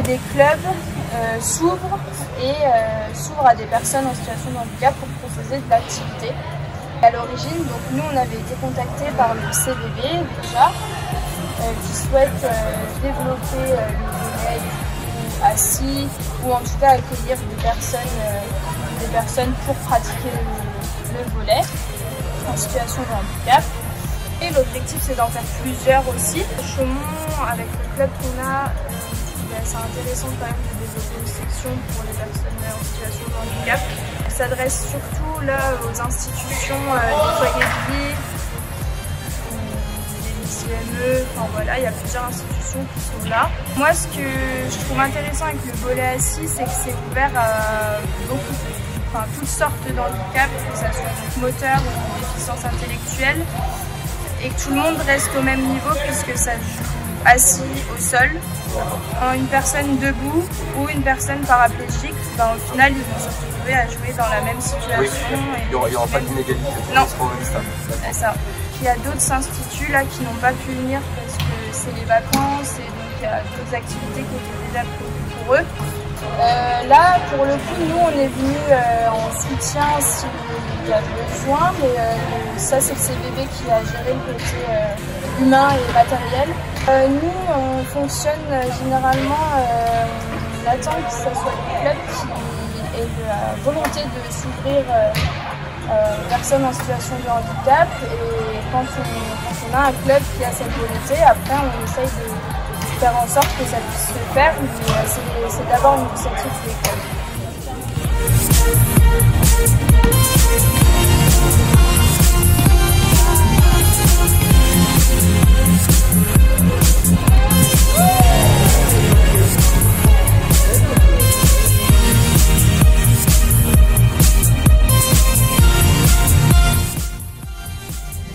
des clubs s'ouvrent à des personnes en situation de handicap pour proposer de l'activité. À l'origine, donc nous on avait été contactés par le CDB déjà, qui souhaite développer le volet assis ou en tout cas accueillir des personnes pour pratiquer le volet en situation de handicap. Et l'objectif c'est d'en faire plusieurs aussi. Chaumont, avec le club qu'on a, c'est intéressant quand même de développer une section pour les personnes en situation de handicap. On s'adresse surtout là aux institutions, des foyers de vie, des CME, enfin voilà, il y a plusieurs institutions qui sont là. Moi ce que je trouve intéressant avec le volet assis, c'est que c'est ouvert à toutes sortes de handicaps, que ce soit moteur ou déficience intellectuelle, et que tout le monde reste au même niveau puisque ça joue assis au sol. Une personne debout ou une personne paraplégique, au final ils vont se retrouver à jouer dans la même situation. Oui, il n'y aura pas d'inégalité. Non, c'est ça. Il y a d'autres instituts là qui n'ont pas pu venir parce que c'est les vacances et donc il y a d'autres activités qui étaient déjà prévues pour eux. Là, pour le coup, nous on est venu en soutien s'il y a besoin, mais ça c'est le CBB qui a géré le côté humain et matériel. Nous, on fonctionne généralement, on attend que ce soit le club qui ait la volonté de s'ouvrir aux personnes en situation de handicap, et quand on a un club qui a cette volonté, après on essaye de faire en sorte que ça puisse se faire, mais c'est d'abord une initiative des clubs.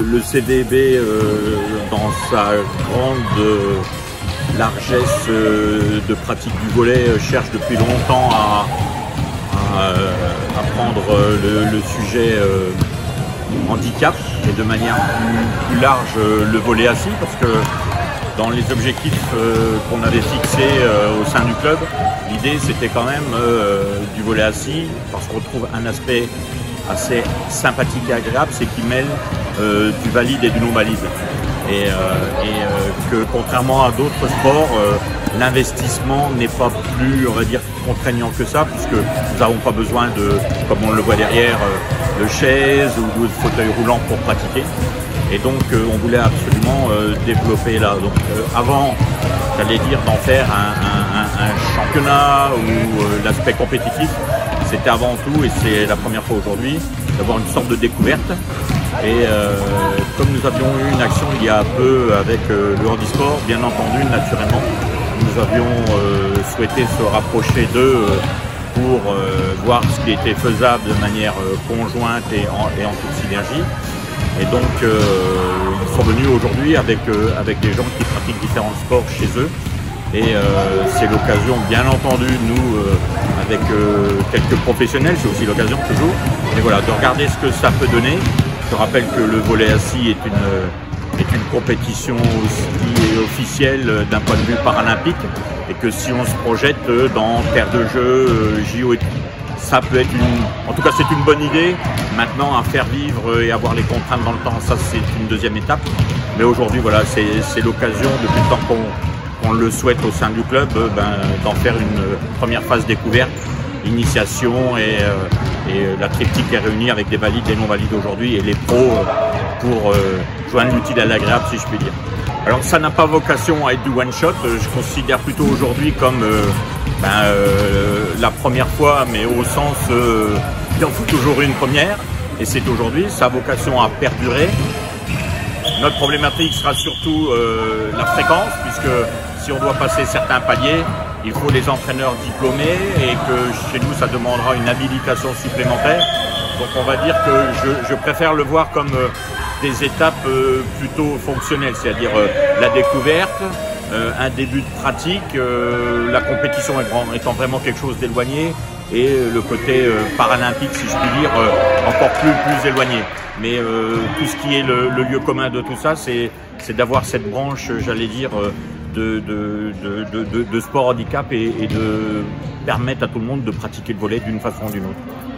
Le CDB, dans sa grande largesse de pratique du volet, cherche depuis longtemps à prendre le sujet handicap et de manière plus large le volet assis, parce que dans les objectifs qu'on avait fixés au sein du club, l'idée c'était quand même du volet assis, parce qu'on retrouve un aspect assez sympathique et agréable, c'est qu'il mêle du valide et du non valide, et que contrairement à d'autres sports, l'investissement n'est pas plus, on va dire, contraignant que ça, puisque nous n'avons pas besoin de, comme on le voit derrière, de chaises ou de fauteuils roulants pour pratiquer. Et donc on voulait absolument développer là. Donc avant, j'allais dire, d'en faire un championnat ou l'aspect compétitif, c'était avant tout, et c'est la première fois aujourd'hui, d'avoir une sorte de découverte. Et comme nous avions eu une action il y a peu avec le handisport, bien entendu, naturellement, nous avions souhaité se rapprocher d'eux pour voir ce qui était faisable de manière conjointe et en toute synergie. Et donc ils sont venus aujourd'hui avec des gens qui pratiquent différents sports chez eux. Et c'est l'occasion, bien entendu, nous, avec quelques professionnels, c'est aussi l'occasion toujours, et voilà, de regarder ce que ça peut donner. Je rappelle que le volet assis est une compétition aussi officielle d'un point de vue paralympique, et que si on se projette dans terre de jeu, JO et tout, ça peut être en tout cas c'est une bonne idée. Maintenant, à faire vivre et avoir les contraintes dans le temps, ça c'est une deuxième étape. Mais aujourd'hui, voilà, c'est l'occasion, depuis le temps qu'on le souhaite au sein du club, d'en faire une première phase découverte, initiation, et la triptyque est réunie avec des valides et non valides aujourd'hui, et les pros pour joindre l'utile à l'agréable, si je puis dire. Alors ça n'a pas vocation à être du one shot, je considère plutôt aujourd'hui comme la première fois, mais au sens il en faut toujours une première, et c'est aujourd'hui, ça a vocation à perdurer. Notre problématique sera surtout la fréquence, puisque si on doit passer certains paliers, il faut des entraîneurs diplômés, et que chez nous ça demandera une habilitation supplémentaire. Donc on va dire que je préfère le voir comme des étapes plutôt fonctionnelles, c'est-à-dire la découverte, un début de pratique, la compétition étant vraiment quelque chose d'éloigné, et le côté paralympique, si je puis dire, encore plus éloigné. Mais tout ce qui est le lieu commun de tout ça, c'est d'avoir cette branche, j'allais dire, de sport handicap et de permettre à tout le monde de pratiquer le volley d'une façon ou d'une autre.